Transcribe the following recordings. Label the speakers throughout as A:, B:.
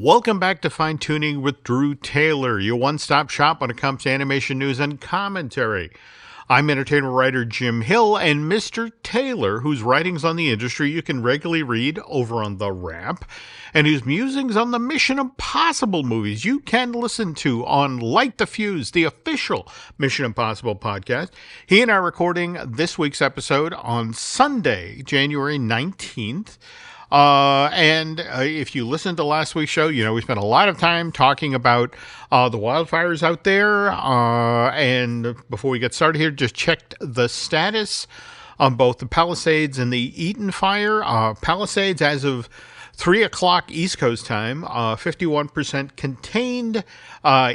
A: Welcome back to Fine Tooning with Drew Taylor, your one-stop shop when it comes to animation news and commentary. I'm entertainment writer Jim Hill, and Mr. Taylor, whose writings on the industry you can regularly read over on The Wrap, and whose musings on the Mission Impossible movies you can listen to on Light the Fuse, the official Mission Impossible podcast. He and I are recording this week's episode on Sunday, January 19th. If you listened to last week's show, you know we spent a lot of time talking about the wildfires out there. And before we get started here, just checked the status on both the Palisades and the Eaton fire. Palisades, as of 3 o'clock East Coast time, 51% contained.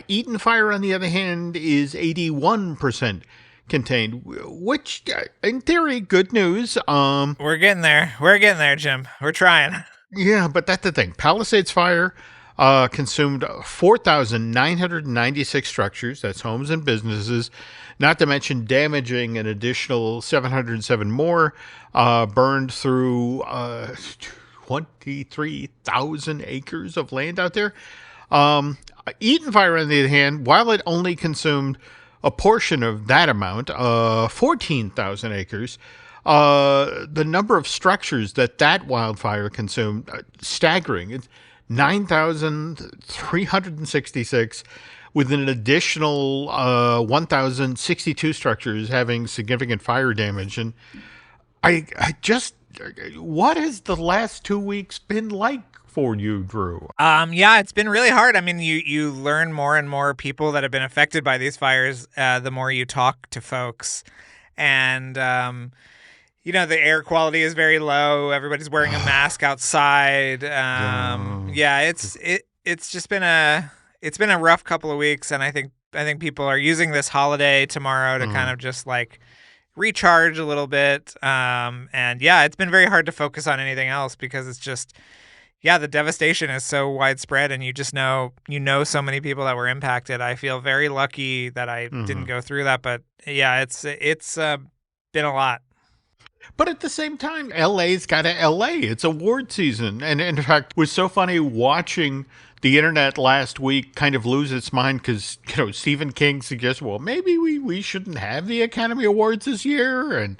A: Eaton fire, on the other hand, is 81% contained, which in theory, good news.
B: We're getting there, Jim. We're trying.
A: Yeah, but that's the thing. Palisades fire consumed 4,996 structures. That's homes and businesses, not to mention damaging an additional 707 more, burned through 23,000 acres of land out there. Eaton fire, on the other hand, while it only consumed a portion of that amount, 14,000 acres, the number of structures that wildfire consumed, staggering. It's 9,366, with an additional 1,062 structures having significant fire damage. And I just, what has the last 2 weeks been like for you, Drew?
B: Yeah, it's been really hard. I mean, you learn more and more people that have been affected by these fires, the more you talk to folks. And, the air quality is very low. Everybody's wearing a mask outside. It's just been a rough couple of weeks. And I think people are using this holiday tomorrow to kind of just like recharge a little bit. It's been very hard to focus on anything else because it's just, the devastation is so widespread, and you just know so many people that were impacted. I feel very lucky that I didn't go through that, but it's been a lot.
A: But at the same time, LA's got to LA. It's award season. And in fact, it was so funny watching the internet last week kind of lose its mind because, Stephen King suggests, well, maybe we shouldn't have the Academy Awards this year.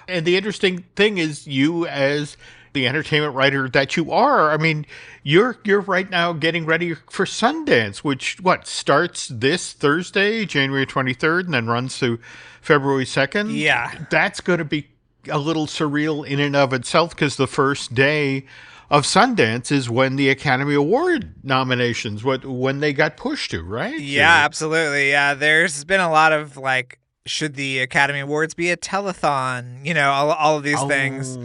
A: And the interesting thing is, you as the entertainment writer that you are, I mean, you're right now getting ready for Sundance, which starts this Thursday, January 23rd, and then runs through February 2nd.
B: Yeah.
A: That's going to be a little surreal in and of itself, because the first day of Sundance is when the Academy Award nominations, when they got pushed to, right?
B: Yeah, absolutely. Yeah, there's been a lot of like, should the Academy Awards be a telethon? All of these things.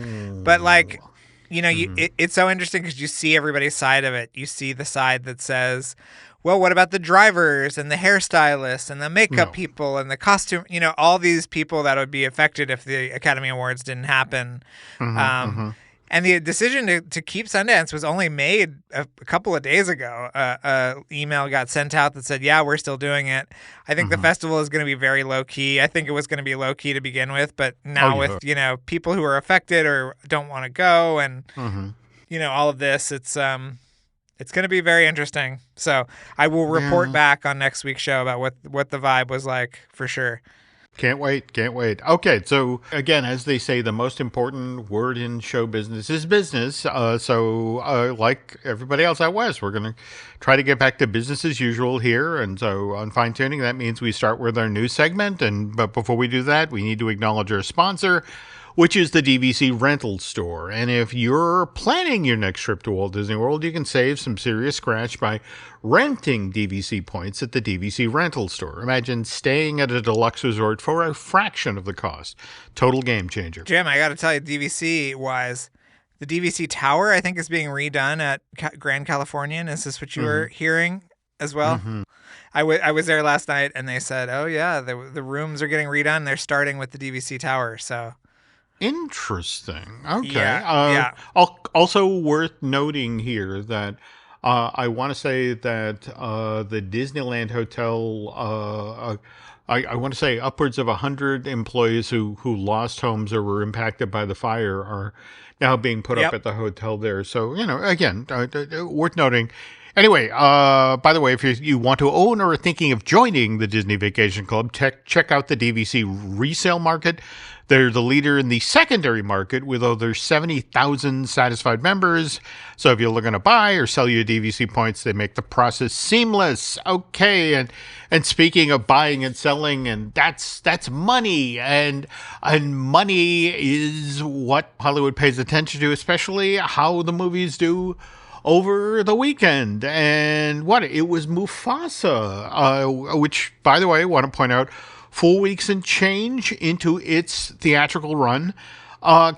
B: But like, it's so interesting because you see everybody's side of it. You see the side that says, well, what about the drivers and the hairstylists and the makeup people and the costume, all these people that would be affected if the Academy Awards didn't happen. And the decision to keep Sundance was only made a couple of days ago. Email got sent out that said, yeah, we're still doing it. I think the festival is going to be very low key. I think it was going to be low key to begin with, but now with, people who are affected or don't want to go and, all of this, it's going to be very interesting. So I will report back on next week's show about what the vibe was like for sure.
A: Can't wait. Okay, so again, as they say, the most important word in show business is business. Like everybody else out west, we're going to try to get back to business as usual here. And so on Fine Tuning, that means we start with our news segment. But before we do that, we need to acknowledge our sponsor, which is the DVC Rental Store. And if you're planning your next trip to Walt Disney World, you can save some serious scratch by renting DVC points at the DVC Rental Store. Imagine staying at a deluxe resort for a fraction of the cost. Total game changer.
B: Jim, I got to tell you, DVC-wise, the DVC Tower, I think, is being redone at Grand Californian. Is this what you were hearing as well? I was there last night, and they said, oh, yeah, the rooms are getting redone. They're starting with the DVC Tower, so...
A: Interesting. Okay.
B: Yeah.
A: Also worth noting here that I want to say that the Disneyland Hotel, I want to say upwards of 100 employees who lost homes or were impacted by the fire are now being put up at the hotel there. So, again, worth noting. Anyway, by the way, if you want to own or are thinking of joining the Disney Vacation Club, check out the DVC resale market. They're the leader in the secondary market with over 70,000 satisfied members. So if you're looking to buy or sell your DVC points, they make the process seamless. Okay, and speaking of buying and selling, and that's money, and money is what Hollywood pays attention to, especially how the movies do over the weekend. And it was Mufasa, which, by the way, I want to point out, 4 weeks and change into its theatrical run,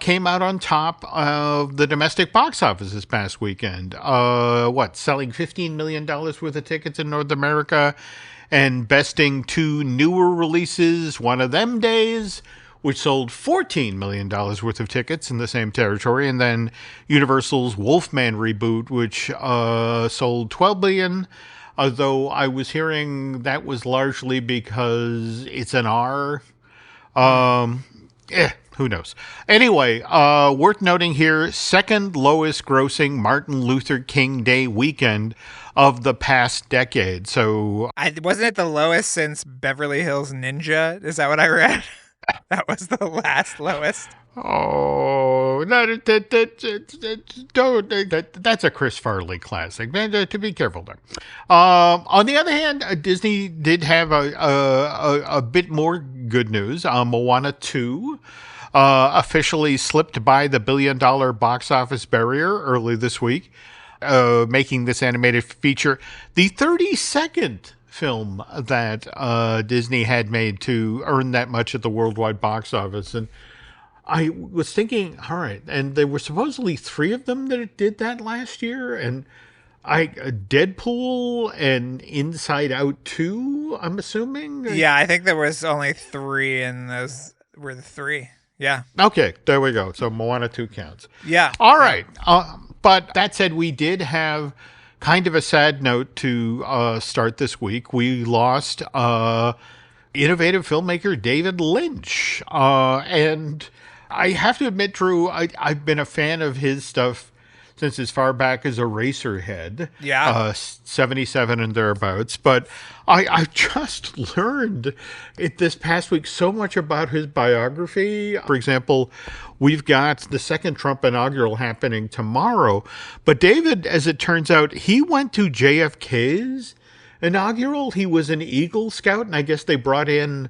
A: came out on top of the domestic box office this past weekend. Selling $15 million worth of tickets in North America and besting two newer releases, One of Them Days, which sold $14 million worth of tickets in the same territory, and then Universal's Wolfman reboot, which sold $12 million. Although I was hearing that was largely because it's an R. Who knows? Anyway, worth noting here, second lowest grossing Martin Luther King Day weekend of the past decade. So
B: wasn't it the lowest since Beverly Hills Ninja? Is that what I read? That was the last lowest.
A: Oh, that's a Chris Farley classic. To be careful there. On the other hand, Disney did have a bit more good news. Moana 2 officially slipped by the $1 billion box office barrier early this week, making this animated feature the 32nd film that Disney had made to earn that much at the worldwide box office. And I was thinking, all right, and there were supposedly 3 of them that did that last year, and Deadpool and Inside Out 2, I'm assuming?
B: Yeah, I think there was only 3, and those were the 3. Yeah.
A: Okay, there we go. So Moana 2 counts.
B: Yeah.
A: All right. But that said, we did have kind of a sad note to start this week. We lost innovative filmmaker David Lynch. And I have to admit, Drew, I've been a fan of his stuff since as far back as Eraserhead.
B: Yeah.
A: 77 and thereabouts. But I just learned this past week so much about his biography. For example, we've got the second Trump inaugural happening tomorrow. But David, as it turns out, he went to JFK's inaugural. He was an Eagle Scout, and I guess they brought in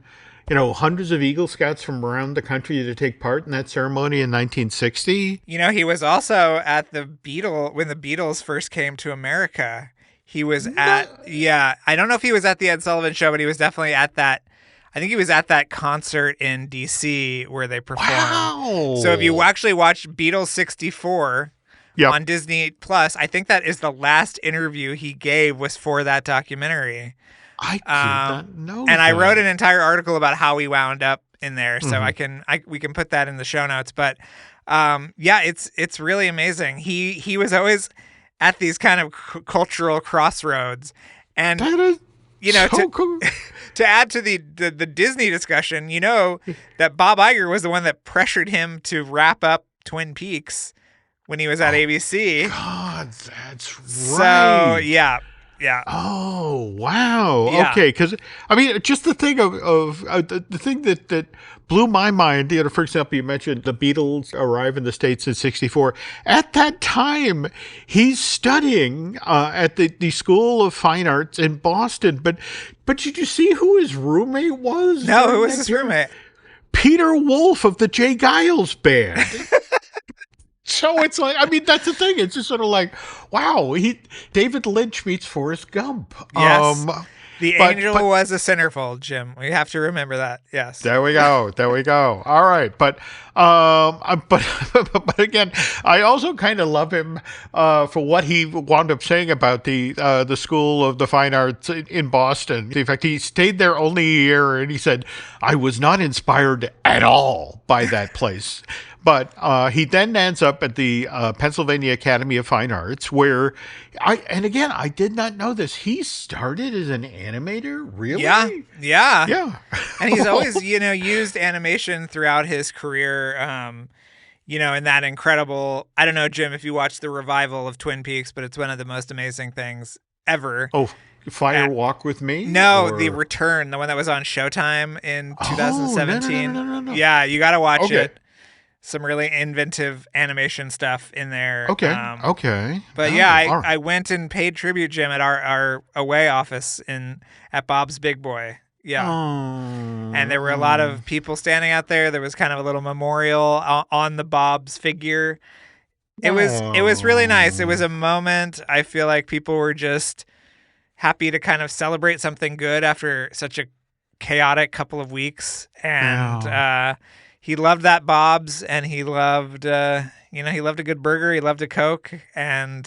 A: hundreds of Eagle Scouts from around the country to take part in that ceremony in 1960.
B: He was also at when the Beatles first came to America. He was I don't know if he was at the Ed Sullivan Show, but he was definitely at that. I think he was at that concert in DC where they performed.
A: Wow.
B: So if you actually watch Beatles 64 on Disney Plus, I think that is the last interview he gave was for that documentary.
A: I did not know
B: and
A: that.
B: I wrote an entire article about how he wound up in there, so we can put that in the show notes. But it's really amazing. He was always at these kind of cultural crossroads, and
A: that is so cool.
B: To add to the Disney discussion, that Bob Iger was the one that pressured him to wrap up Twin Peaks when he was at ABC.
A: God, that's right.
B: So yeah.
A: Oh, wow.
B: Yeah.
A: Okay, because just the thing of the thing that blew my mind. For example, you mentioned the Beatles arrive in the States in '64. At that time, he's studying at the School of Fine Arts in Boston. But did you see who his roommate was?
B: No, who was his roommate?
A: Peter Wolf of the Jay Giles Band. So it's like, that's the thing. It's just sort of like, wow, David Lynch meets Forrest Gump.
B: Yes. The angel was a centerfold, Jim. We have to remember that. Yes.
A: There we go. All right. But again, I also kind of love him for what he wound up saying about the School of the Fine Arts in Boston. In fact, he stayed there only a year, and he said, I was not inspired at all by that place. But he then ends up at the Pennsylvania Academy of Fine Arts, where I did not know this. He started as an animator, really?
B: Yeah. And he's always, used animation throughout his career. in that incredible, I don't know, Jim, if you watched the revival of Twin Peaks, but it's one of the most amazing things ever.
A: Oh, Fire Walk with Me?
B: No, the
A: Or
B: return, the one that was on Showtime in
A: Oh, no, no, no,
B: 2017.
A: no, no, no.
B: Yeah, you got to watch
A: Okay.
B: it. Some really inventive animation stuff in there.
A: Okay. Okay.
B: But
A: Oh,
B: yeah,
A: all right.
B: I went and paid tribute, Jim, at our away office at Bob's Big Boy. Yeah. And there were a lot of people standing out there. There was kind of a little memorial on the Bob's figure. It was really nice. It was a moment. I feel like people were just happy to kind of celebrate something good after such a chaotic couple of weeks. And he loved that Bob's, and he loved he loved a good burger, he loved a Coke, and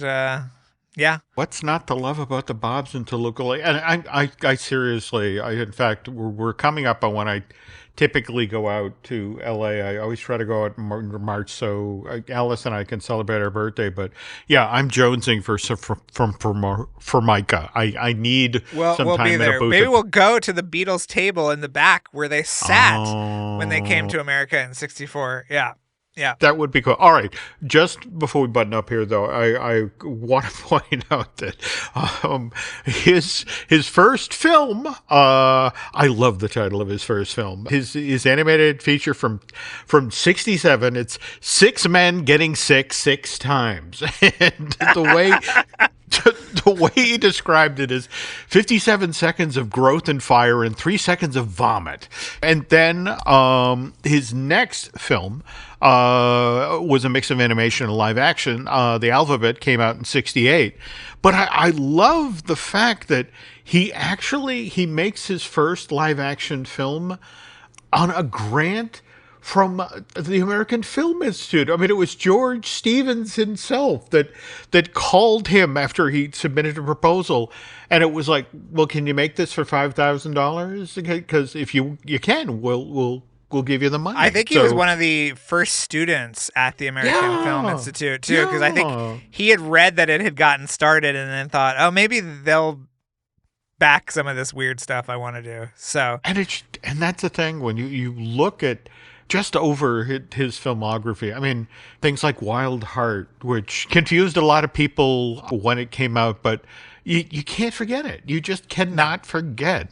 B: yeah.
A: What's not to love about the Bobs and Toluca? And I seriously, in fact, we're coming up on when I typically go out to LA. I always try to go out in March so Alice and I can celebrate our birthday. But yeah, I'm jonesing for Micah. I need
B: we'll
A: some time
B: be
A: in
B: there.
A: a booth.
B: Maybe we'll go to the Beatles table in the back where they sat when they came to America in '64. Yeah. Yeah.
A: That would be cool. All right. Just before we button up here, though, I want to point out that his first film, I love the title of his first film. His animated feature from 67, it's 6 men getting sick 6 times. And the way he described it is 57 seconds of growth and fire and 3 seconds of vomit. And then his next film was a mix of animation and live action. The Alphabet came out in 68. But I love the fact that he makes his first live action film on a grant from the American Film Institute. I mean, it was George Stevens himself that called him after he submitted a proposal, and it was like, "Well, can you make this for $5,000? Because if you can, we'll give you the money."
B: I think he was one of the first students at the American Film Institute too, because I think he had read that it had gotten started and then thought, "Oh, maybe they'll back some of this weird stuff I want to do." So,
A: and that's the thing when you look at just over his filmography. I mean, things like Wild Heart, which confused a lot of people when it came out, but you can't forget it. You just cannot forget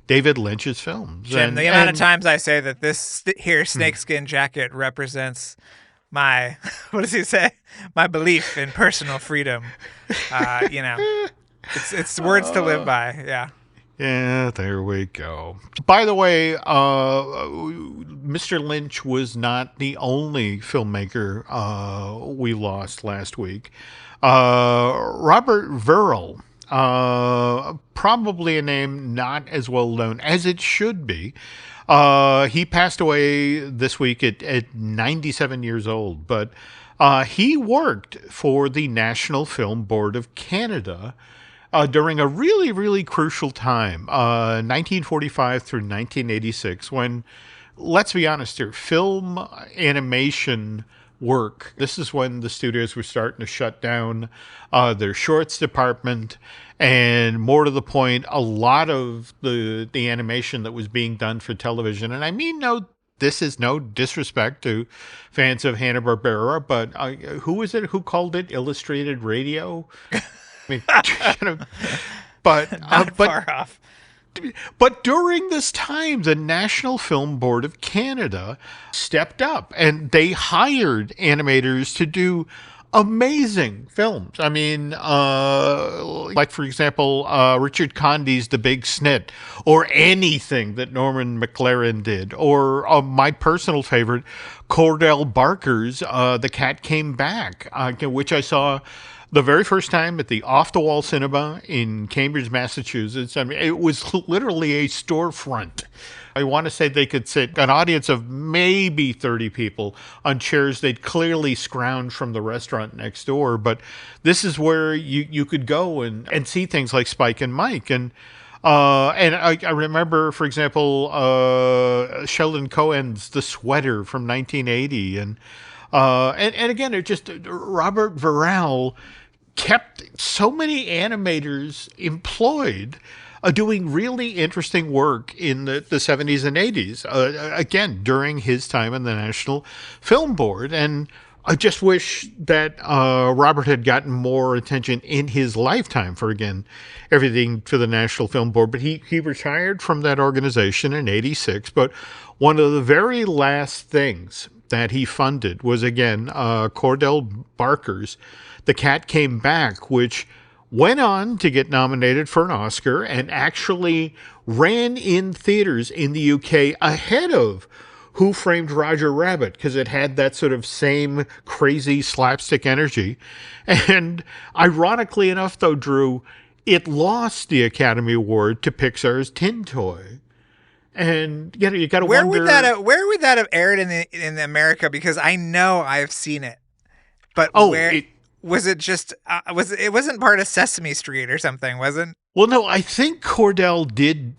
A: David Lynch's films.
B: Jim, the amount of times I say that this here snakeskin jacket represents my, what does he say? My belief in personal freedom. It's words to live by. Yeah.
A: Yeah, there we go. By the way, Mr. Lynch was not the only filmmaker we lost last week. Robert Verrall, probably a name not as well known as it should be. He passed away this week at 97 years old, but he worked for the National Film Board of Canada during a really, really crucial time, 1945 through 1986, when, let's be honest here, film animation work, this is when the studios were starting to shut down their shorts department, and more to the point, a lot of the animation that was being done for television, and I mean this is no disrespect to fans of Hanna-Barbera, but who was it who called it illustrated radio? I mean,
B: Not far off.
A: But during this time, the National Film Board of Canada stepped up and they hired animators to do amazing films. I mean, like, for example, Richard Condy's The Big Snit, or anything that Norman McLaren did, or my personal favorite, Cordell Barker's The Cat Came Back, which I saw the very first time at the Off the Wall Cinema in Cambridge, Massachusetts. I mean, it was literally a storefront. I want to say they could sit an audience of maybe 30 people on chairs they'd clearly scrounged from the restaurant next door. But this is where you could go and see things like Spike and Mike. And I remember, for example, Sheldon Cohen's The Sweater from 1980. And again, it just, Robert Verrall kept so many animators employed doing really interesting work in the 70s and 80s, again, during his time in the National Film Board. And I just wish that Robert had gotten more attention in his lifetime for, again, everything for the National Film Board. But he retired from that organization in 86. But one of the very last things that he funded was, again, Cordell Barker's The Cat Came Back, which went on to get nominated for an Oscar and actually ran in theaters in the UK ahead of Who Framed Roger Rabbit, because it had that sort of same crazy slapstick energy. And ironically enough, though, Drew, it lost the Academy Award to Pixar's Tin Toy. And you got to wonder
B: where would that have aired in America? Because I know I've seen it, but was it just it wasn't part of Sesame Street or something, wasn't?
A: Well, no, I think Cordell did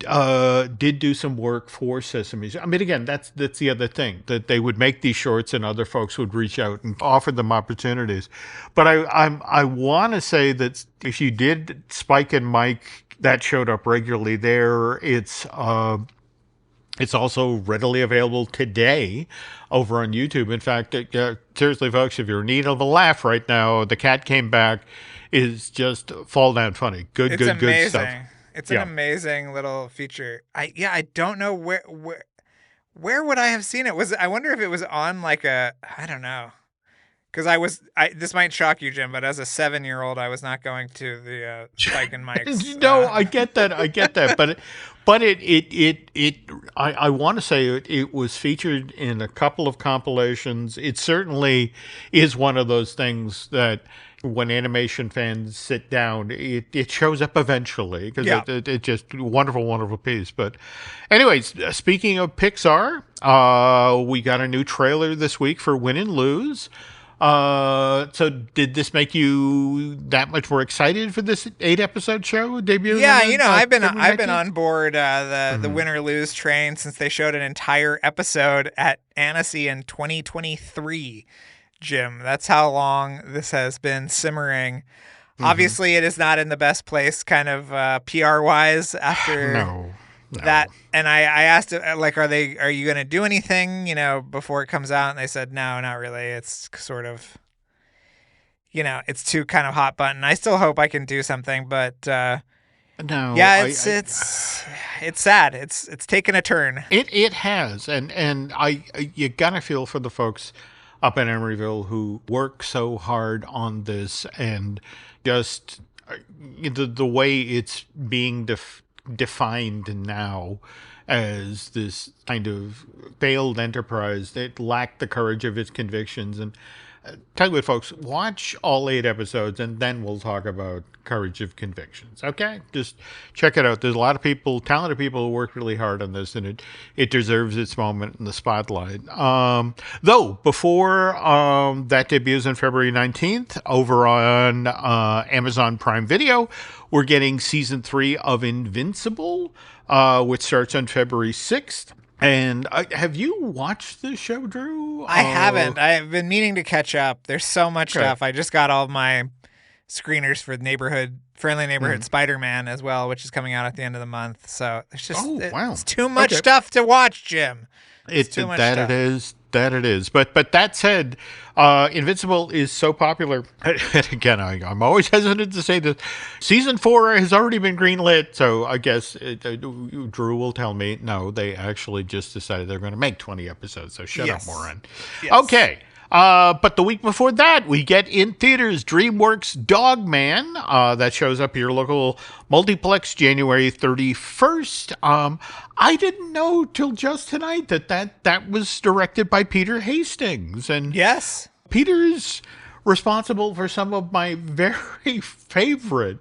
A: do some work for Sesame Street. I mean, again, that's the other thing, that they would make these shorts and other folks would reach out and offer them opportunities. But I want to say that if you did Spike and Mike, that showed up regularly there. It's also readily available today over on YouTube. In fact, seriously, folks, if you're in need of a laugh right now, The Cat Came Back is just fall down funny. Good stuff.
B: It's an amazing little feature. I don't know where would I have seen it? I wonder if it was on like I don't know. Because this might shock you, Jim, but as a 7-year-old, I was not going to the Spike and Mike's.
A: No, I get that, but I want to say it was featured in a couple of compilations. It certainly is one of those things that when animation fans sit down, it shows up eventually, because it just wonderful piece. But anyways, speaking of Pixar, we got a new trailer this week for Win and Lose. So did this make you that much more excited for this 8-episode show debut?
B: Yeah, I've been on board the win or lose train since they showed an entire episode at Annecy in 2023. Jim, that's how long this has been simmering. Obviously, it is not in the best place, kind of PR wise after.
A: No.
B: That, and I asked it, like, are you going to do anything, before it comes out? And they said, no, not really. It's sort of, it's too kind of hot button. I still hope I can do something, but,
A: no,
B: yeah, it's sad. It's taken a turn.
A: It has. And you gotta feel for the folks up in Emeryville who work so hard on this, and just the way it's being defined now as this kind of failed enterprise that lacked the courage of its convictions. And tell you what, folks, watch all 8 episodes and then we'll talk about courage of convictions. Okay? Just check it out. There's a lot of people, talented people who work really hard on this, and it deserves its moment in the spotlight. Though, before that debuts on February 19th over on Amazon Prime Video, we're getting season 3 of Invincible, which starts on February 6th. And have you watched the show, Drew?
B: I haven't. I've been meaning to catch up. There's so much stuff. I just got all my screeners for Friendly Neighborhood Spider-Man as well, which is coming out at the end of the month. So there's just it's too much stuff to watch, Jim. It's too much stuff.
A: That it is. But that said, Invincible is so popular. And again, I'm always hesitant to say this. Season 4 has already been greenlit, so I guess Drew will tell me, no, they actually just decided they're going to make 20 episodes, so shut up, moron. Yes. Okay. But the week before that, we get in theaters DreamWorks Dog Man. That shows up your local multiplex January 31st. I didn't know till just tonight that was directed by Peter Hastings. And
B: yes,
A: Peter's responsible for some of my very favorite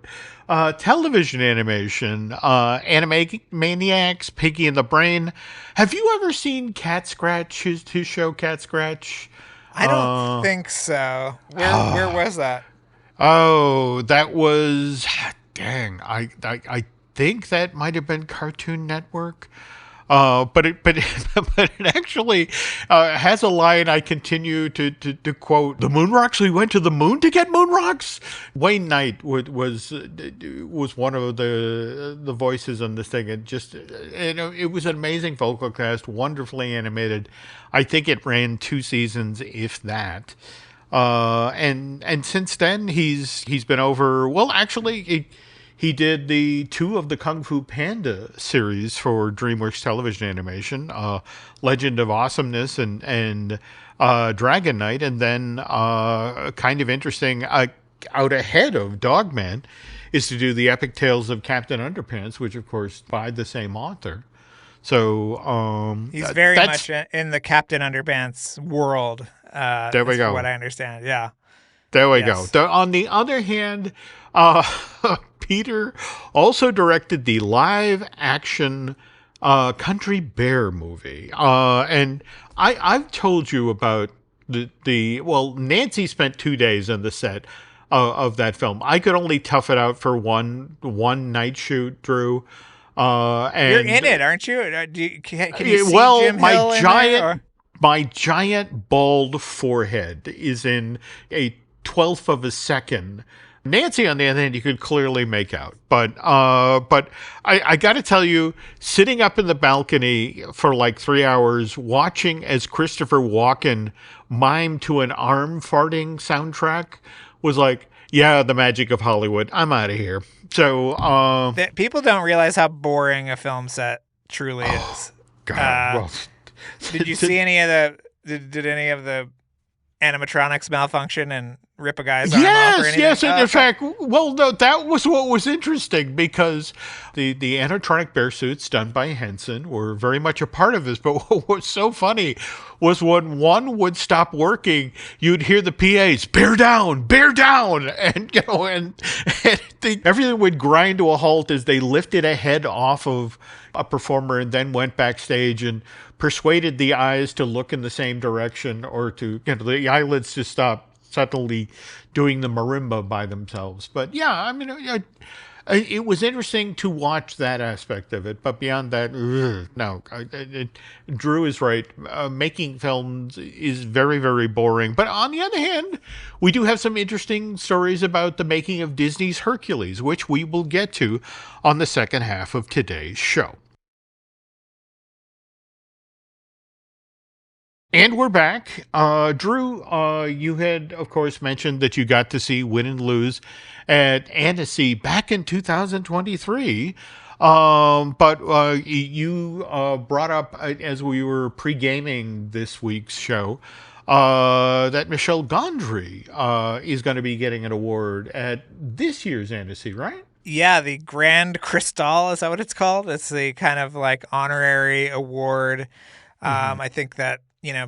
A: television animation, Animaniacs, Piggy and the Brain. Have you ever seen Cat Scratch, his show Cat Scratch?
B: I don't think so. Where was that?
A: Oh, that was, dang, I think that might have been Cartoon Network. But but it actually has a line I continue to quote. The moon rocks. We went to the moon to get moon rocks. Wayne Knight was one of the voices on this thing, and just it was an amazing vocal cast, wonderfully animated. I think it ran 2 seasons, if that. And since then he's been over. Well, actually, he did the 2 of the Kung Fu Panda series for DreamWorks Television Animation, Legend of Awesomeness and Dragon Knight, and then kind of interesting, out ahead of Dogman, is to do the Epic Tales of Captain Underpants, which of course by the same author. So
B: he's very much in the Captain Underpants world.
A: There we go.
B: From what I understand, yeah.
A: There we go. On the other hand, Peter also directed the live-action Country Bear movie, and I've told you about well, Nancy spent 2 days on the set of that film. I could only tough it out for one night shoot, Drew. And
B: you're in it, aren't you? Can you see Jim Hill in there,
A: my giant bald forehead is in a 1/12 of a second. Nancy, on the other hand, you could clearly make out. But I got to tell you, sitting up in the balcony for like 3 hours, watching as Christopher Walken mime to an arm farting soundtrack was like, yeah, the magic of Hollywood. I'm out of here. So
B: people don't realize how boring a film set truly is.
A: God,
B: did you see any of the? Did any of the animatronics malfunction and rip a guy's arm off or anything?
A: Yes. In fact, well, no, that was what was interesting, because the animatronic bear suits done by Henson were very much a part of this. But what was so funny was when one would stop working, you'd hear the PAs, bear down, and everything would grind to a halt as they lifted a head off of a performer and then went backstage and persuaded the eyes to look in the same direction, or to the eyelids to stop suddenly doing the marimba by themselves. But yeah, I mean, it was interesting to watch that aspect of it. But beyond that, no, Drew is right. Making films is very, very boring. But on the other hand, we do have some interesting stories about the making of Disney's Hercules, which we will get to on the second half of today's show. And we're back. Drew, you had, of course, mentioned that you got to see Win and Lose at Annecy back in 2023. But you brought up, as we were pre-gaming this week's show, that Michel Gondry is going to be getting an award at this year's Annecy, right?
B: Yeah, the Grand Cristal, is that what it's called? It's the kind of like honorary award. I think that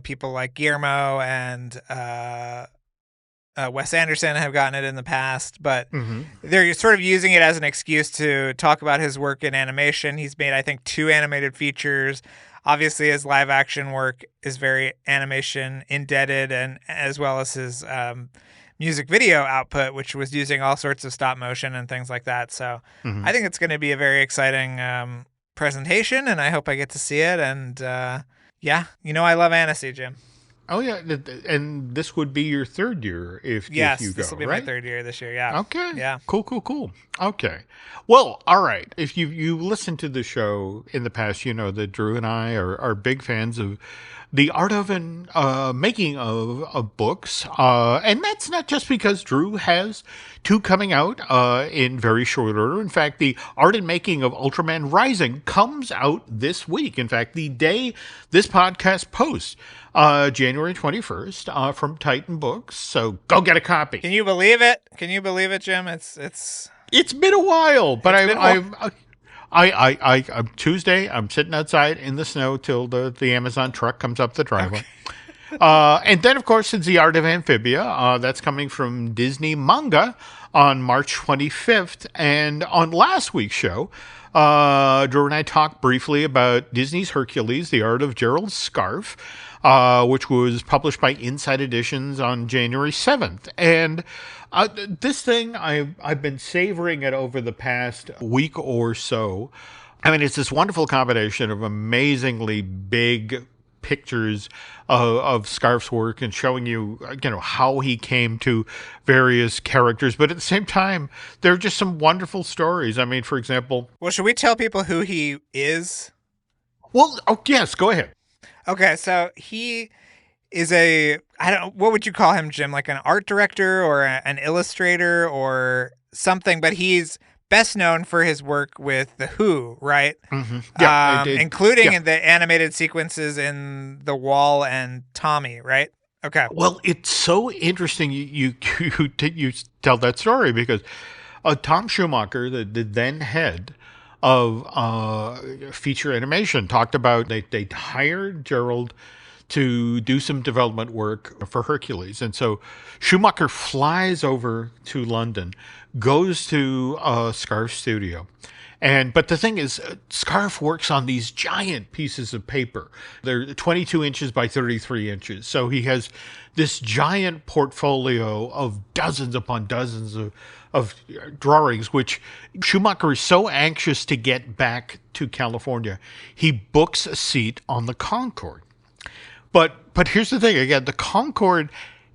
B: people like Guillermo and Wes Anderson have gotten it in the past, but they're sort of using it as an excuse to talk about his work in animation. He's made, I think, 2 animated features. Obviously, his live action work is very animation indebted, and as well as his music video output, which was using all sorts of stop motion and things like that. So I think it's going to be a very exciting presentation, and I hope I get to see it. And yeah, I love Annecy, Jim.
A: Oh, yeah, and this would be your 3rd year if you go,
B: yes, this will be
A: right?
B: my 3rd year this year, yeah.
A: Okay.
B: Yeah.
A: Cool. Okay. Well, all right. If you listened to the show in the past, you know that Drew and I are big fans of the art of and making of books. And that's not just because Drew has 2 coming out in very short order. In fact, the art and making of Ultraman Rising comes out this week. In fact, the day this podcast posts, January 21st, from Titan Books. So go get a copy.
B: Can you believe it? Jim?
A: It's been a while, but I'm Tuesday. I'm sitting outside in the snow till the Amazon truck comes up the driveway. Okay. And then, of course, it's The Art of Amphibia. That's coming from Disney Manga on March 25th. And on last week's show, Drew and I talked briefly about Disney's Hercules, The Art of Gerald's Scarf, which was published by Inside Editions on January 7th. And this thing, I've been savoring it over the past week or so. I mean, it's this wonderful combination of amazingly big pictures of Scarf's work and showing you, how he came to various characters. But at the same time, there are just some wonderful stories. I mean, for example,
B: Well, should we tell people who he is?
A: well, oh, yes, go ahead.
B: Okay, so he is what would you call him, Jim? Like an art director or an illustrator or something, but he's best known for his work with The Who, right?
A: Mm-hmm. Yeah,
B: including
A: yeah.
B: in the animated sequences in The Wall and Tommy, right? Okay.
A: Well, it's so interesting you tell that story because Tom Schumacher, the then head of feature animation, talked about they hired Gerald to do some development work for Hercules. And so Schumacher flies over to London, goes to Scarf Studio. But the thing is, Scarf works on these giant pieces of paper. They're 22 inches by 33 inches. So he has this giant portfolio of dozens upon dozens of drawings, which Schumacher is so anxious to get back to California. He books a seat on the Concorde. But here's the thing again, the Concorde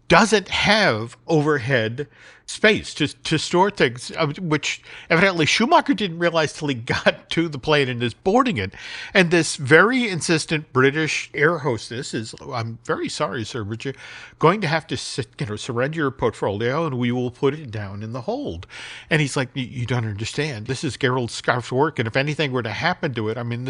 A: doesn't have overhead space to store things, which evidently Schumacher didn't realize till he got to the plane and is boarding it. And this very insistent British air hostess is, I'm very sorry, sir, but you're going to have to surrender your portfolio and we will put it down in the hold. And he's like, you don't understand. This is Gerald Scarf's work. And if anything were to happen to it, I mean,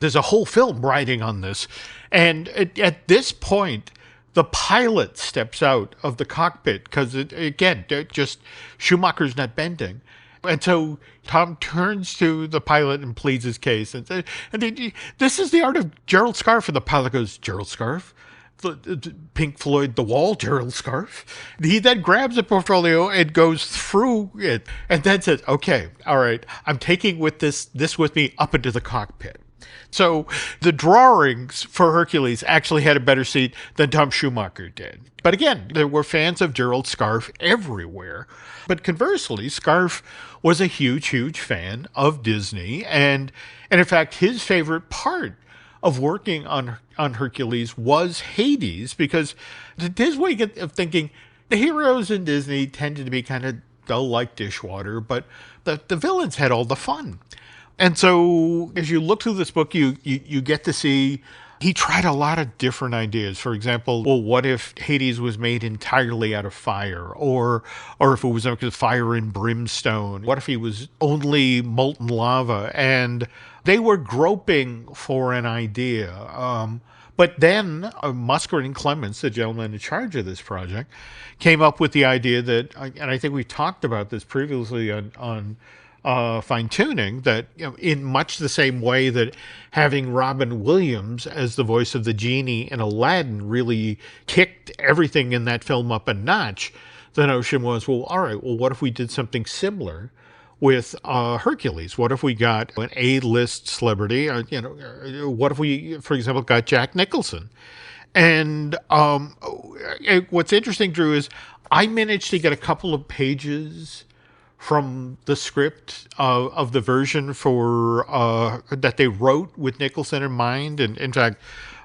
A: there's a whole film riding on this. And at this point, the pilot steps out of the cockpit because, just Schumacher's not bending. And so Tom turns to the pilot and pleads his case. And this is the art of Gerald Scarf. And the pilot goes, Gerald Scarf? Pink Floyd, The Wall, Gerald Scarf? He then grabs a portfolio and goes through it and then says, okay, all right, I'm taking this with me up into the cockpit. So the drawings for Hercules actually had a better seat than Tom Schumacher did. But again, there were fans of Gerald Scarf everywhere. But conversely, Scarf was a huge, huge fan of Disney. And in fact, his favorite part of working on Hercules was Hades, because his way of thinking, the heroes in Disney tended to be kind of dull like dishwater, but the villains had all the fun. And so as you look through this book, you get to see he tried a lot of different ideas. For example, well, what if Hades was made entirely out of fire? Or if it was fire and brimstone? What if he was only molten lava? And they were groping for an idea. But then Musquet and Clements, the gentleman in charge of this project, came up with the idea that, and I think we talked about this previously on Fine Tooning, that in much the same way that having Robin Williams as the voice of the genie in Aladdin really kicked everything in that film up a notch, the notion was, well, all right, well, what if we did something similar with Hercules? What if we got an A-list celebrity? What if we, for example, got Jack Nicholson? And what's interesting, Drew, is I managed to get a couple of pages from the script of the version for that they wrote with Nicholson in mind. And in fact,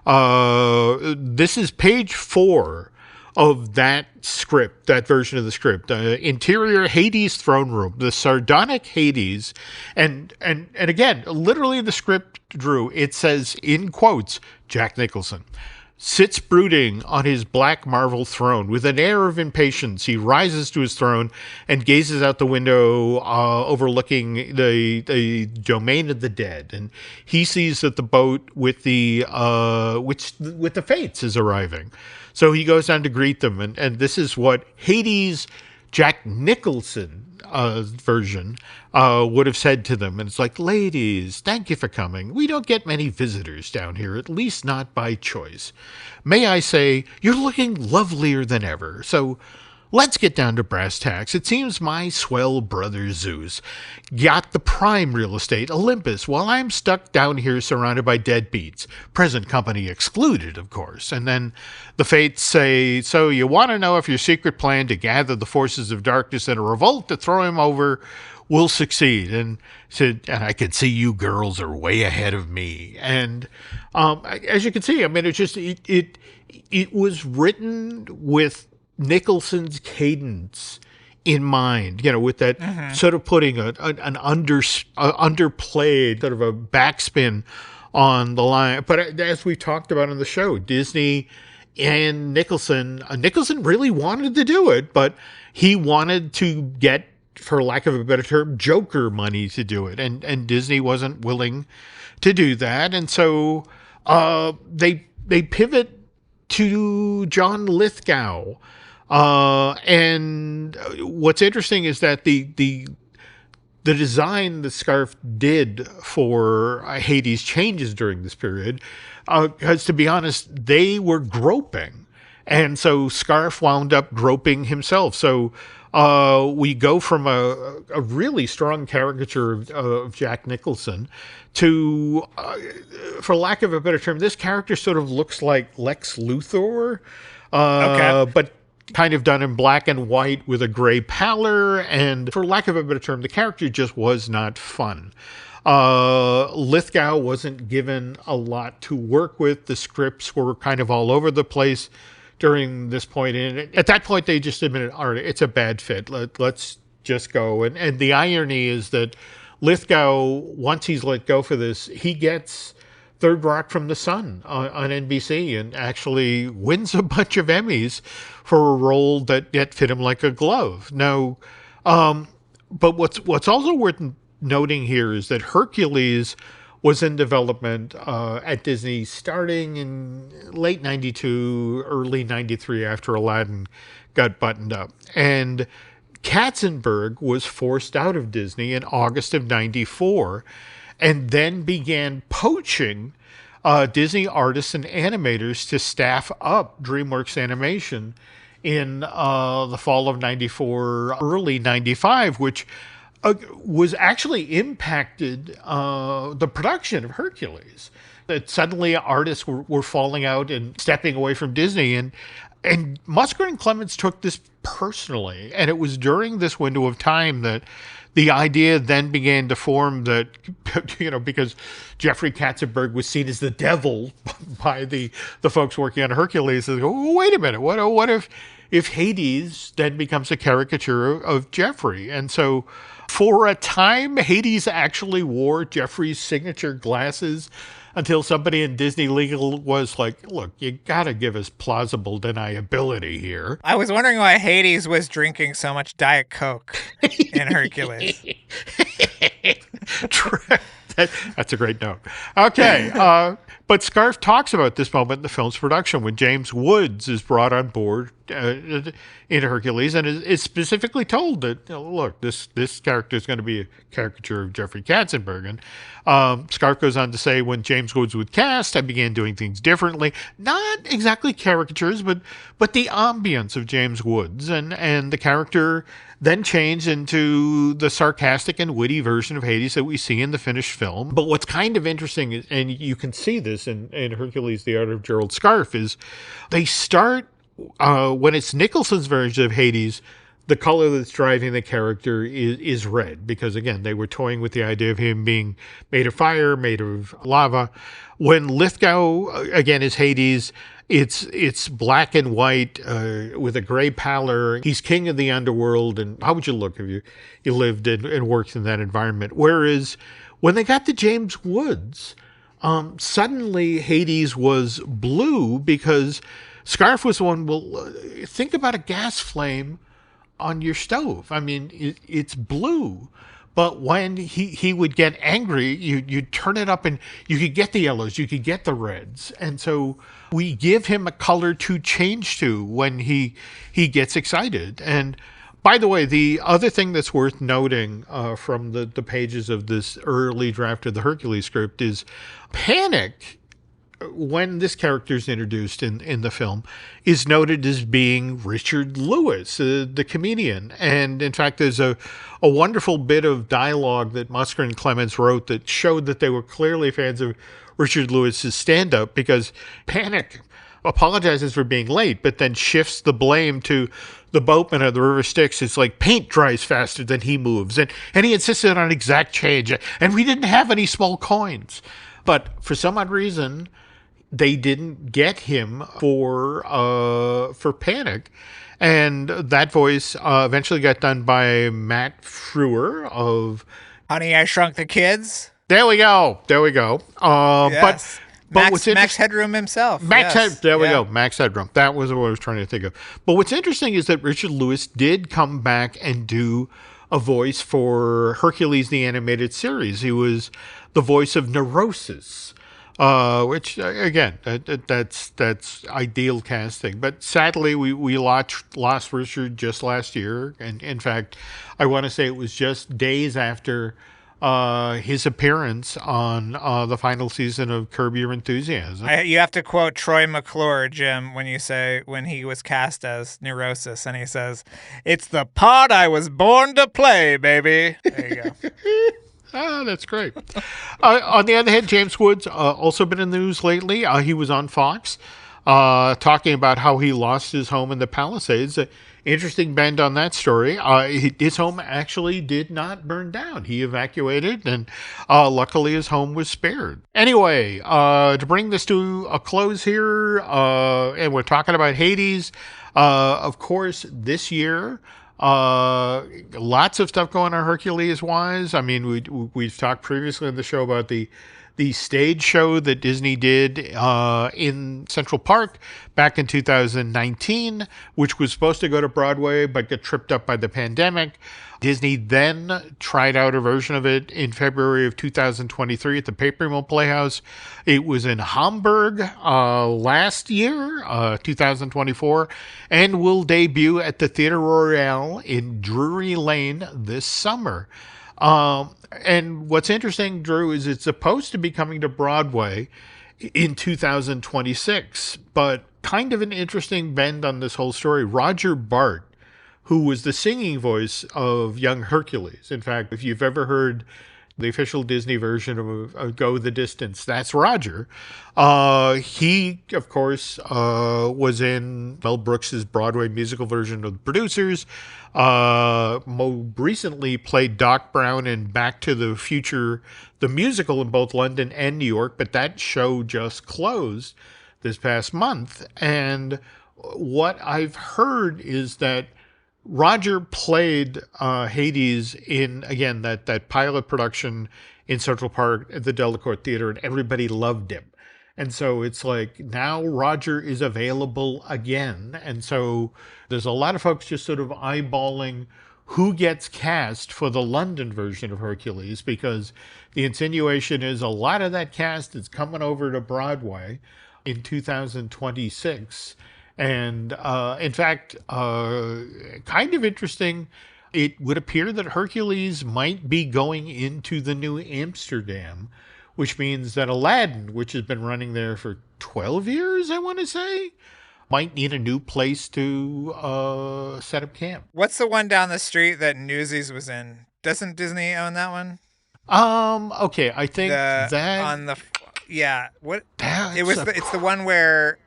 A: this is page 4 of that script, that version of the script. Interior Hades throne room, the sardonic Hades. And again, literally in the script, Drew, it says in quotes, Jack Nicholson sits brooding on his black marble throne. With an air of impatience, he rises to his throne and gazes out the window overlooking the domain of the dead. And he sees that the boat with the Fates is arriving. So he goes down to greet them. And this is what Hades' Jack Nicholson version would have said to them. And it's like, ladies, thank you for coming. We don't get many visitors down here, at least not by choice. May I say, you're looking lovelier than ever. So let's get down to brass tacks. It seems my swell brother Zeus got the prime real estate, Olympus, while I'm stuck down here surrounded by deadbeats. Present company excluded, of course. And then the Fates say, so you want to know if your secret plan to gather the forces of darkness in a revolt to throw him over we'll succeed. And said, and I could see you girls are way ahead of me. And as you can see, I mean, it was written with Nicholson's cadence in mind, with that sort of putting an underplayed sort of a backspin on the line. But as we talked about on the show, Disney and Nicholson really wanted to do it, but he wanted to get, for lack of a better term, Joker money to do it. And Disney wasn't willing to do that. And so they pivot to John Lithgow. And what's interesting is that the design that Scarf did for Hades changes during this period, because to be honest, they were groping. And so Scarf wound up groping himself. So we go from a really strong caricature of Jack Nicholson to, for lack of a better term, this character sort of looks like Lex Luthor, but kind of done in black and white with a gray pallor. And for lack of a better term, the character just was not fun. Lithgow wasn't given a lot to work with. The scripts were kind of all over the place during this point. And at that point, they just admitted, all right, it's a bad fit. Let's just go. And the irony is that Lithgow, once he's let go for this, he gets Third Rock from the Sun on NBC and actually wins a bunch of Emmys for a role that fit him like a glove. Now, but what's also worth noting here is that Hercules was in development at Disney starting in late 92, early 93 after Aladdin got buttoned up. And Katzenberg was forced out of Disney in August of 94 and then began poaching Disney artists and animators to staff up DreamWorks Animation in the fall of 94, early 95, which was actually impacted the production of Hercules. That suddenly artists were falling out and stepping away from Disney. And Musker and Clements took this personally. And it was during this window of time that the idea then began to form that, because Jeffrey Katzenberg was seen as the devil by the folks working on Hercules. They go, oh, wait a minute, what if Hades then becomes a caricature of Jeffrey? And so for a time, Hades actually wore Jeffrey's signature glasses until somebody in Disney Legal was like, look, you got to give us plausible deniability here.
B: I was wondering why Hades was drinking so much Diet Coke in Hercules.
A: That's a great note. Okay. But Scarf talks about this moment in the film's production when James Woods is brought on board in Hercules and is specifically told that, look, this character is going to be a caricature of Jeffrey Katzenberg. And Scarf goes on to say, when James Woods was cast, I began doing things differently. Not exactly caricatures, but the ambience of James Woods. And the character then changed into the sarcastic and witty version of Hades that we see in the finished film. But what's kind of interesting, and you can see this in Hercules, The Art of Gerald Scarf, is they start, when it's Nicholson's version of Hades, the color that's driving the character is red, because, again, they were toying with the idea of him being made of fire, made of lava. When Lithgow, again, is Hades, it's black and white with a gray pallor. He's king of the underworld, and how would you look if you lived and worked in that environment? Whereas when they got to James Woods, suddenly Hades was blue, because Scarf was the one, well, think about a gas flame on your stove. I mean, it's blue. But when he would get angry, you'd turn it up and you could get the yellows, you could get the reds. And so we give him a color to change to when he gets excited. And by the way, the other thing that's worth noting from the pages of this early draft of the Hercules script is panic, when this character is introduced in the film, is noted as being Richard Lewis, the comedian. And in fact, there's a wonderful bit of dialogue that Musker and Clements wrote that showed that they were clearly fans of Richard Lewis's stand-up, because Panic apologizes for being late, but then shifts the blame to the boatman of the River Styx. It's like paint dries faster than he moves. And he insisted on exact change. And we didn't have any small coins. But for some odd reason, they didn't get him for Panic. And that voice eventually got done by Matt Frewer of
B: Honey, I Shrunk the Kids.
A: There we go.
B: Yes.
A: But
B: Max Headroom himself.
A: We go. Max Headroom. That was what I was trying to think of. But what's interesting is that Richard Lewis did come back and do a voice for Hercules, the animated series. He was the voice of Neurosis, which, again, that's ideal casting. But sadly, we lost Richard just last year. And in fact, I want to say it was just days after his appearance on the final season of Curb Your Enthusiasm.
B: You have to quote Troy McClure, Jim, when he was cast as Neurosis, and he says, "It's the part I was born to play, baby." There you go.
A: That's great. On the other hand, James Woods also been in the news lately. He was on Fox talking about how he lost his home in the Palisades. Interesting bend on that story. His home actually did not burn down. He evacuated, and luckily his home was spared. Anyway, to bring this to a close here, and we're talking about Hades. Of course, this year, lots of stuff going on Hercules-wise. I mean, we've talked previously on the show about the stage show that Disney did in Central Park back in 2019, which was supposed to go to Broadway but got tripped up by the pandemic. Disney then tried out a version of it in February of 2023 at the Paper Mill Playhouse. It was in Hamburg last year, 2024, and will debut at the Theatre Royale in Drury Lane this summer. And what's interesting, Drew, is it's supposed to be coming to Broadway in 2026, but kind of an interesting bend on this whole story. Roger Bart, who was the singing voice of young Hercules. In fact, if you've ever heard the official Disney version of Go the Distance, that's Roger. He, of course, was in Mel Brooks's Broadway musical version of The Producers. More recently played Doc Brown in Back to the Future, the musical, in both London and New York, but that show just closed this past month. And what I've heard is that Roger played Hades in, again, that pilot production in Central Park at the Delacorte Theater, and everybody loved him. And so it's like now Roger is available again. And so there's a lot of folks just sort of eyeballing who gets cast for the London version of Hercules, because the insinuation is a lot of that cast is coming over to Broadway in 2026. And in fact, kind of interesting, it would appear that Hercules might be going into the New Amsterdam, which means that Aladdin, which has been running there for 12 years, I want to say, might need a new place to set up camp.
B: What's the one down the street that Newsies was in? Doesn't Disney own that one?
A: Okay, I think
B: it's the one where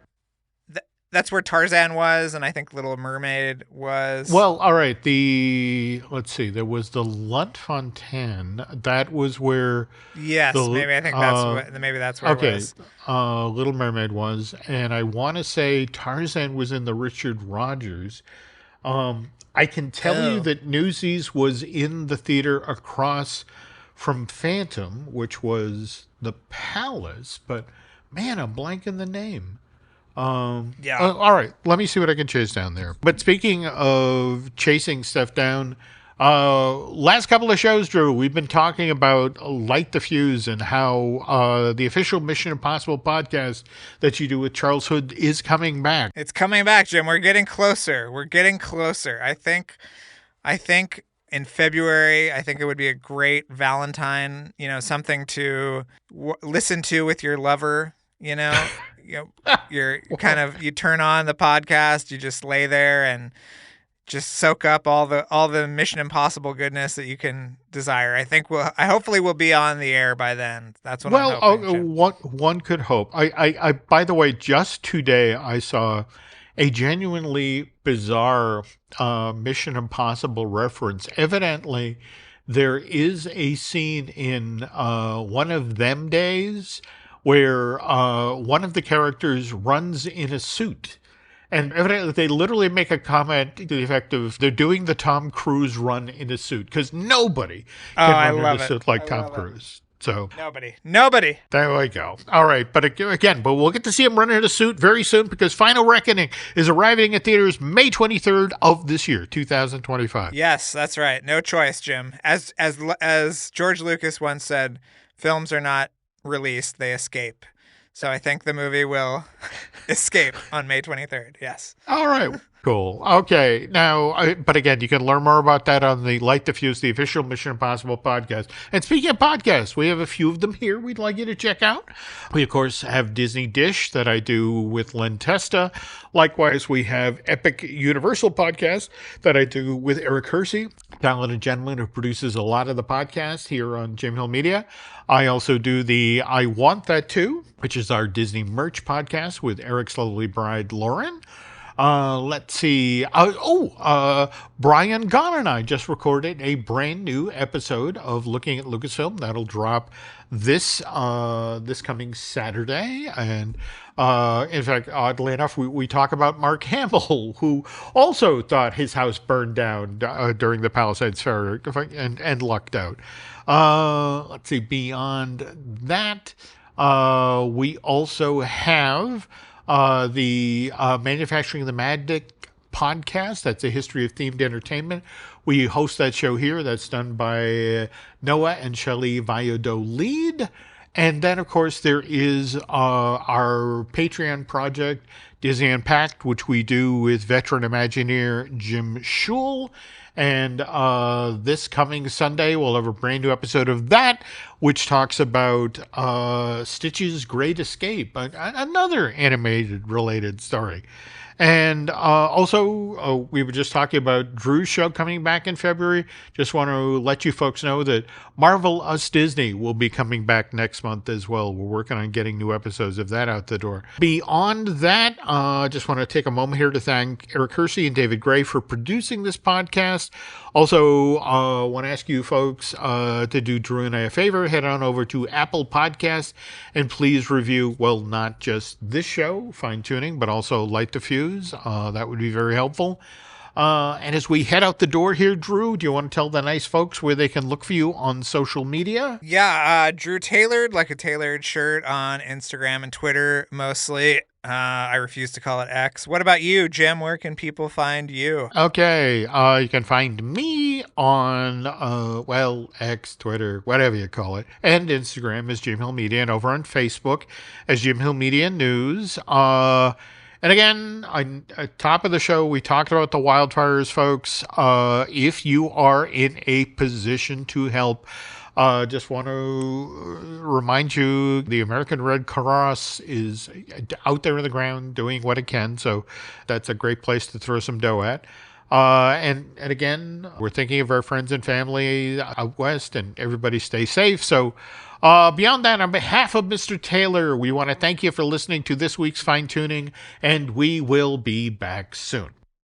B: that's where Tarzan was, and I think Little Mermaid was.
A: Well, all right. Let's see. There was the Luntfontein. That was where.
B: Yes, maybe I think that's where it was.
A: Little Mermaid was, and I want to say Tarzan was in the Richard Rodgers. I can tell you that Newsies was in the theater across from Phantom, which was the Palace. But man, I'm blanking the name. All right, let me see what I can chase down there. But speaking of chasing stuff down, last couple of shows, Drew, we've been talking about Light the Fuse and how the official Mission Impossible podcast that you do with Charles Hood is coming back.
B: It's coming back, Jim. We're getting closer. I think in February, I think it would be a great Valentine, something to listen to with your lover, you're you turn on the podcast, you just lay there and just soak up all the Mission Impossible goodness that you can desire. I hopefully we'll be on the air by then. That's what I'm hoping.
A: One could hope. I by the way, just today I saw a genuinely bizarre Mission Impossible reference. Evidently, there is a scene in one of them days where one of the characters runs in a suit. And evidently, they literally make a comment to the effect of they're doing the Tom Cruise run in a suit because nobody can run in a suit like Tom Cruise. So
B: nobody.
A: There we go. All right, but we'll get to see him run in a suit very soon because Final Reckoning is arriving at theaters May 23rd of this year, 2025.
B: Yes, that's right. No choice, Jim. As George Lucas once said, films are not released; they escape. So I think the movie will escape on May 23rd. Yes.
A: All right. Cool. Okay. Now, but again, you can learn more about that on the Light the Fuse, the official Mission Impossible podcast. And speaking of podcasts, we have a few of them here we'd like you to check out. We, of course, have Disney Dish that I do with Len Testa. Likewise, we have Epic Universal podcast that I do with Eric Hersey, talented gentleman who produces a lot of the podcasts here on Jim Hill Media. I also do the I Want That Too, which is our Disney merch podcast with Eric's lovely bride, Lauren. Let's see. Brian Gunn and I just recorded a brand new episode of Looking at Lucasfilm that'll drop this coming Saturday. And in fact, oddly enough, we talk about Mark Hamill, who also thought his house burned down during the Palisades Fair and lucked out. Let's see. Beyond that, we also have the Manufacturing the Magic podcast. That's a history of themed entertainment. We host that show here. That's done by Noah and Shelley Valladolid. And then, of course, there is our Patreon project, Disney Unpacked, which we do with veteran Imagineer Jim Schul. And this coming Sunday, we'll have a brand new episode of that, which talks about Stitch's Great Escape, another animated-related story. And also, we were just talking about Drew's show coming back in February. Just want to let you folks know that Marvel Us Disney will be coming back next month as well. We're working on getting new episodes of that out the door. Beyond that, just want to take a moment here to thank Eric Hersey and David Gray for producing this podcast. Also, want to ask you folks to do Drew and I a favor. Head on over to Apple Podcasts and please review, well, not just this show, Fine Tooning, but also Light the Fuse. That would be very helpful. And as we head out the door here, Drew, do you want to tell the nice folks where they can look for you on social media?
B: Yeah, Drew Tailored, like a tailored shirt on Instagram and Twitter mostly. I refuse to call it X. What about you, Jim? Where can people find you?
A: Okay, you can find me on, X, Twitter, whatever you call it, and Instagram as Jim Hill Media, and over on Facebook as Jim Hill Media News. And again, at top of the show, we talked about the wildfires, folks. If you are in a position to help, just want to remind you, the American Red Cross is out there in the ground doing what it can. So that's a great place to throw some dough at. And again, we're thinking of our friends and family out west, and everybody stay safe. So beyond that, on behalf of Mr. Taylor, we want to thank you for listening to this week's Fine Tuning, and we will be back soon.